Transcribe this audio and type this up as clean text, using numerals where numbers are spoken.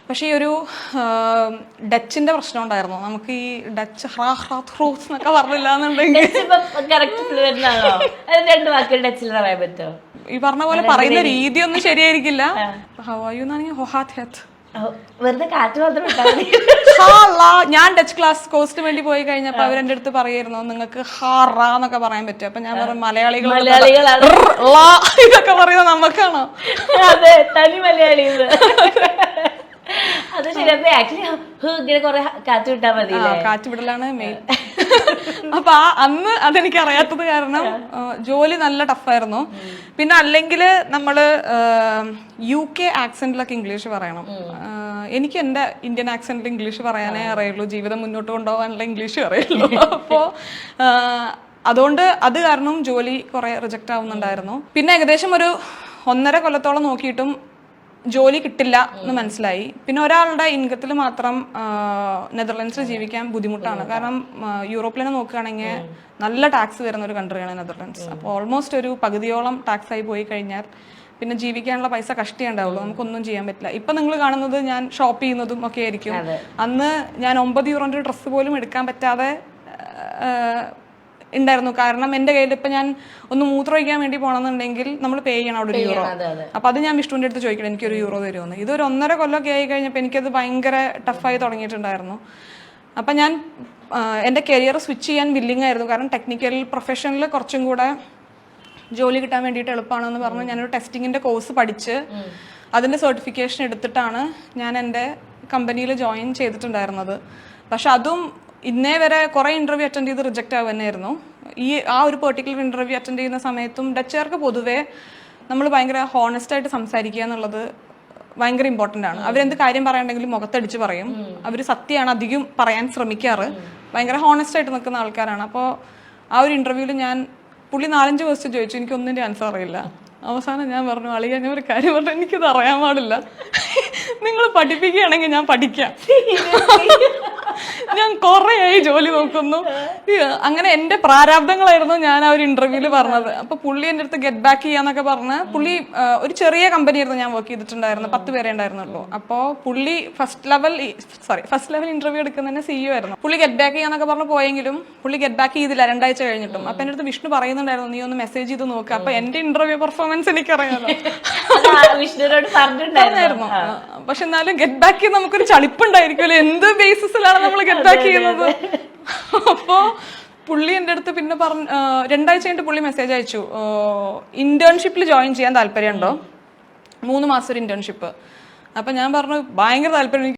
പക്ഷേ ഈ ഒരു ഡച്ചിന്റെ പ്രശ്നം ഉണ്ടായിരുന്നു. നമുക്ക് ഈ ഡച്ച് hrൂസ് എന്നൊക്കെ പറഞ്ഞില്ല എന്നുണ്ടെങ്കിൽ ഈ പറഞ്ഞ പോലെ പറയുന്ന രീതി ഒന്നും ശരിയായിരിക്കില്ല. ഹവായു എന്നാണെങ്കിൽ ഹൊഹാത്ത് വെറുതെ കാറ്റ് മാത്രം ഞാൻ ഡച്ച് ക്ലാസ് കോഴ്സിന് വേണ്ടി പോയി കഴിഞ്ഞപ്പോ അവരെന്റെ അടുത്ത് പറയായിരുന്നു നിങ്ങൾക്ക് ഹാറ എന്നൊക്കെ പറയാൻ പറ്റും. അപ്പൊ ഞാൻ പറഞ്ഞു മലയാളികളാണ് ഇതൊക്കെ പറയുന്നത് നമുക്കാണോ? അതെ, തനി മലയാളി. അത് ശരി. ഇങ്ങനെ കൊറേ കാറ്റ് വിട്ടാ മതി. കാറ്റ് വിടലാണ് മെയിൻ. അപ്പൊ അന്ന് അതെനിക്ക് അറിയാത്തത് കാരണം ജോലി നല്ല ടഫായിരുന്നു. പിന്നെ അല്ലെങ്കിൽ നമ്മള് UK ആക്സെന്റിലൊക്കെ ഇംഗ്ലീഷ് പറയണം. എനിക്ക് എന്റെ ഇന്ത്യൻ ആക്സെന്റിൽ ഇംഗ്ലീഷ് പറയാനേ അറിയുള്ളൂ. ജീവിതം മുന്നോട്ട് കൊണ്ടുപോകാനുള്ള ഇംഗ്ലീഷ് അറിയുള്ളൂ. അപ്പോ അതുകൊണ്ട് അത് കാരണം ജോലി കുറെ റിജക്റ്റ് ആവുന്നുണ്ടായിരുന്നു. പിന്നെ ഏകദേശം ഒരു 1.5 കൊല്ലത്തോളം നോക്കിയിട്ടും ജോലി കിട്ടില്ല എന്ന് മനസ്സിലായി. പിന്നെ ഒരാളുടെ ഇൻകത്തിൽ മാത്രം നെതർലൻഡ്സിൽ ജീവിക്കാൻ ബുദ്ധിമുട്ടാണ്. കാരണം യൂറോപ്പിൽ തന്നെ നോക്കുകയാണെങ്കിൽ നല്ല ടാക്സ് വരുന്ന ഒരു കൺട്രിയാണ് നെതർലൻഡ്സ്. അപ്പോൾ ഓൾമോസ്റ്റ് ഒരു പകുതിയോളം ടാക്സ് ആയി പോയി കഴിഞ്ഞാൽ പിന്നെ ജീവിക്കാനുള്ള പൈസ കഷ്ടിയേ ഉണ്ടാവുള്ളൂ. നമുക്കൊന്നും ചെയ്യാൻ പറ്റില്ല. ഇപ്പൊ നിങ്ങൾ കാണുന്നത് ഞാൻ ഷോപ്പ് ചെയ്യുന്നതും ഒക്കെ ആയിരിക്കും. അന്ന് ഞാൻ 9 യൂറോന്റെ ഡ്രസ്സ് പോലും എടുക്കാൻ പറ്റാതെ ഉണ്ടായിരുന്നു. കാരണം എന്റെ കയ്യിൽ ഇപ്പൊ ഞാൻ ഒന്ന് മൂത്രമൊഴിക്കാൻ വേണ്ടി പോകണമെന്നുണ്ടെങ്കിൽ നമ്മൾ പേ ചെയ്യണം അവിടെ ഒരു യൂറോ. അപ്പൊ അത് ഞാൻ വിഷ്ണുവിന്റെ അടുത്ത് ചോദിക്കണം എനിക്കൊരു യൂറോ തരുമെന്ന്. ഇതൊരു 1.5 കൊല്ലമൊക്കെ ആയി കഴിഞ്ഞപ്പോൾ എനിക്കത് ഭയങ്കര ടഫായി തുടങ്ങിയിട്ടുണ്ടായിരുന്നു. അപ്പൊ ഞാൻ എന്റെ കരിയർ സ്വിച്ച് ചെയ്യാൻ വില്ലിങ് ആയിരുന്നു. കാരണം ടെക്നിക്കൽ പ്രൊഫഷനിൽ കുറച്ചും കൂടെ ജോലി കിട്ടാൻ വേണ്ടിയിട്ട് എളുപ്പമാണെന്ന് പറഞ്ഞ് ഞാനൊരു ടെസ്റ്റിങ്ങിന്റെ കോഴ്സ് പഠിച്ച് അതിന്റെ സർട്ടിഫിക്കേഷൻ എടുത്തിട്ടാണ് ഞാൻ എൻ്റെ കമ്പനിയിൽ ജോയിൻ ചെയ്തിട്ടുണ്ടായിരുന്നത്. പക്ഷെ അതും ഇന്നേ വരെ കുറെ ഇന്റർവ്യൂ അറ്റൻഡ് ചെയ്ത് റിജക്റ്റ് ആവുക തന്നെയായിരുന്നു. ആ ഒരു പെർട്ടിക്കുലർ ഇന്റർവ്യൂ അറ്റൻഡ് ചെയ്യുന്ന സമയത്തും ഡച്ചുകാർക്ക് പൊതുവേ നമ്മൾ ഭയങ്കര ഹോണസ്റ്റ് ആയിട്ട് സംസാരിക്കുക എന്നുള്ളത് ഭയങ്കര ഇമ്പോർട്ടൻ്റ് ആണ്. അവരെന്ത് കാര്യം പറയണ്ടെങ്കിലും മുഖത്തടിച്ച് പറയും. അവർ സത്യമാണ് അധികം പറയാൻ ശ്രമിക്കാറ്. ഭയങ്കര ഹോണസ്റ്റ് ആയിട്ട് നിൽക്കുന്ന ആൾക്കാരാണ്. അപ്പോൾ ആ ഒരു ഇന്റർവ്യൂവിൽ പുള്ളി 4-5 ക്വസ്റ്റ്യൻ ചോദിച്ചു. എനിക്ക് ഒന്നിൻ്റെ ആൻസർ അറിയില്ല. അവസാനം ഞാൻ പറഞ്ഞു അളിയ ഞാൻ ഒരു കാര്യം പറഞ്ഞു എനിക്കിത് അറിയാൻ പാടില്ല. നിങ്ങൾ പഠിപ്പിക്കുകയാണെങ്കിൽ ഞാൻ പഠിക്കാം. ഞാൻ കുറേയായി ജോലി നോക്കുന്നു. അങ്ങനെ എന്റെ പ്രാരാബ്ദങ്ങളായിരുന്നു ഞാൻ ആ ഒരു ഇന്റർവ്യൂല് പറഞ്ഞത്. അപ്പൊ പുള്ളി എന്റെ അടുത്ത് ഗെറ്റ് ബാക്ക് ചെയ്യാന്നൊക്കെ പറഞ്ഞ് പുള്ളി ഒരു ചെറിയ കമ്പനിയായിരുന്നു ഞാൻ വർക്ക് ചെയ്തിട്ടുണ്ടായിരുന്നു. 10 പേരെ ഉണ്ടായിരുന്നുള്ളൂ. അപ്പോൾ പുള്ളി ഫസ്റ്റ് ലെവൽ ഇന്റർവ്യൂ എടുക്കുന്നതിന് CEO ആയിരുന്നു. പുള്ളി ഗെറ്റ് ബാക്ക് ചെയ്യാന്നൊക്കെ പറഞ്ഞ് പോയെങ്കിലും പുള്ളി ഗെറ്റ് ബാക്ക് ചെയ്തില്ല 2 ആഴ്ച കഴിഞ്ഞിട്ടും. അപ്പൊ എന്റെ അടുത്ത് വിഷ്ണു പറയുന്നുണ്ടായിരുന്നു നീ ഒന്ന് മെസ്സേജ് ചെയ്ത് നോക്കുക. അപ്പൊ എന്റെ ഇന്റർവ്യൂ പെർഫോമൻസ് എനിക്കറിയാമല്ലോ. പക്ഷെ എന്നാലും ഗെറ്റ് ബാക്ക് ചെയ്ത് നമുക്കൊരു ചളിപ്പുണ്ടായിരിക്കുമല്ലോ. എന്ത് ബേസിസിലാണ് നമ്മൾ ഗെറ്റ് ബാക്ക് ചെയ്യുന്നത്? അപ്പോ പുള്ളി എൻ്റെ അടുത്ത് പിന്നെ 2 ആഴ്ച കഴിഞ്ഞിട്ട് പുള്ളി മെസ്സേജ് അയച്ചു ഇന്റേൺഷിപ്പിൽ ജോയിൻ ചെയ്യാൻ താല്പര്യമുണ്ടോ? 3 മാസം ഒരു ഇന്റേൺഷിപ്പ്. അപ്പൊ ഞാൻ പറഞ്ഞു ഭയങ്കര താല്പര്യം.